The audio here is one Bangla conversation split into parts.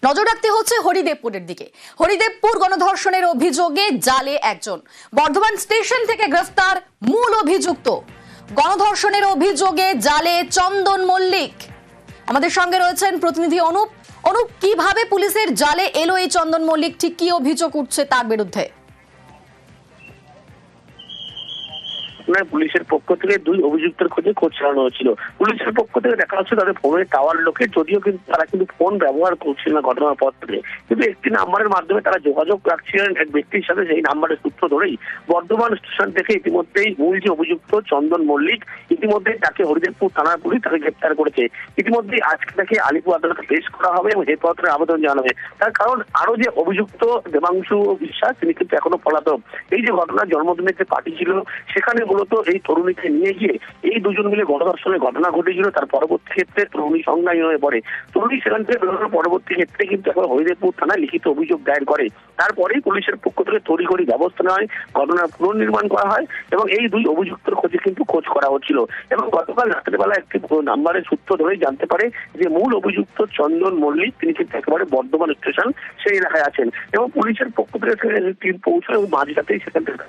নজর রাখতে হচ্ছে হরিদেবপুরের দিকে। হরিদেবপুর গণধর্ষণের অভিযোগে জালে একজন, বর্ধমান স্টেশন থেকে গ্রেফতার মূল অভিযুক্ত। গণধর্ষণের অভিযোগে জালে চন্দন মল্লিক। আমাদের সঙ্গে রয়েছেন প্রতিনিধি অনুপ। অনুপ, কিভাবে পুলিশের জালে এলো এই চন্দন মল্লিক, ঠিক কি অভিযোগ উঠছে তার বিরুদ্ধে? পুলিশের পক্ষ থেকে দুই অভিযুক্তের খোঁজে খোঁজ চালানো হয়েছিল। পুলিশের পক্ষ থেকে দেখা যাচ্ছে তাদের ফোনের টাওয়ার লোকে, যদিও কিন্তু তারা কিন্তু ফোন ব্যবহার করছিল না ঘটনার পর থেকে, কিন্তু একটি নাম্বারের মাধ্যমে তারা যোগাযোগ রাখছিলেন এক ব্যক্তির সাথে। সেই নাম্বারের সূত্র ধরেই বর্ধমান স্টেশন থেকে ইতিমধ্যেই মূল যে অভিযুক্ত চন্দন মল্লিক, ইতিমধ্যেই তাকে হরিদেবপুর থানার পুলিশ তাকে গ্রেপ্তার করেছে। ইতিমধ্যেই আজকে তাকে আলিপুর আদালতে পেশ করা হবে এবং হেফাজতের আবেদন জানানো হবে। তার কারণ আরো যে অভিযুক্ত দেবাংশু বিশ্বাস, তিনি কিন্তু এখনো পলাতক। এই যে ঘটনার জন্মদিনের যে পার্টি ছিল, সেখানে মূলত এই তরুণীকে নিয়ে গিয়ে এই দুজন মিলে গণধর্ষণের ঘটনা ঘটেছিল। তার পরবর্তী ক্ষেত্রে তরুণী সংজ্ঞাহীন হয়ে পড়ে। তরুণী সেখান থেকে বেরোনোর পরবর্তী ক্ষেত্রে কিন্তু এখন হরিদেবপুর থানায় লিখিত অভিযোগ দায়ের করে। তারপরেই পুলিশের পক্ষ থেকে তড়িঘড়ি ব্যবস্থা নেওয়া হয়, ঘটনার পুনর্নির্মাণ করা হয় এবং এই দুই অভিযুক্তের খোঁজে কিন্তু খোঁজ করা হচ্ছিল। এবং গতকাল রাত্রেবেলা একটি নাম্বারের সূত্র ধরেই জানতে পারে যে মূল অভিযুক্ত চন্দন মল্লিক, তিনি কিন্তু একেবারে বর্ধমান স্টেশন সেই এলাকায় আছেন এবং পুলিশের পক্ষ থেকে টিম পৌঁছায় এবং মাঝরাতেই সেখান থেকে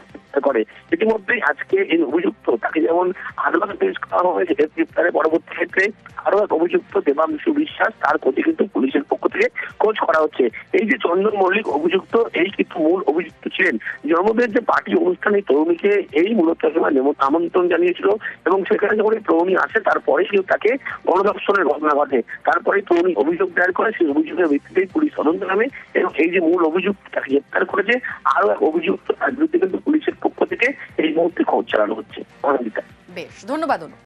করে। ইতিমধ্যেই আজকে এই অভিযুক্ত তাকে যেমন আদালতে পেশ করা হয়েছে, গ্রেপ্তারের পরবর্তী ক্ষেত্রে আরো এক অভিযুক্ত দেবাংশু বিশ্বাস, তার প্রতি কিন্তু পুলিশের পক্ষ থেকে খোঁজ করা হচ্ছে। এই যে চন্দন মল্লিক অভিযুক্ত, এই কিন্তু মূল অভিযুক্ত ছিলেন জন্মদিনের যে পার্টি অনুষ্ঠানে তরুণীকে এই মূলত আমন্ত্রণ জানিয়েছিল এবং সেখানে যখন এই তরুণী আসে তারপরে কিন্তু তাকে গণধর্ষণের ঘটনা ঘটে। তারপরে তরুণী অভিযোগ দায়ের করে, সেই অভিযোগের ভিত্তিতেই পুলিশ তদন্ত নামে এবং এই যে মূল অভিযুক্ত তাকে গ্রেপ্তার করেছে। আরো এক অভিযুক্ত, তার বিরুদ্ধে কিন্তু পুলিশের পক্ষ থেকে এই মুহূর্তে খোঁজ চালানো হচ্ছে। বেশ, ধন্যবাদ অনুপ।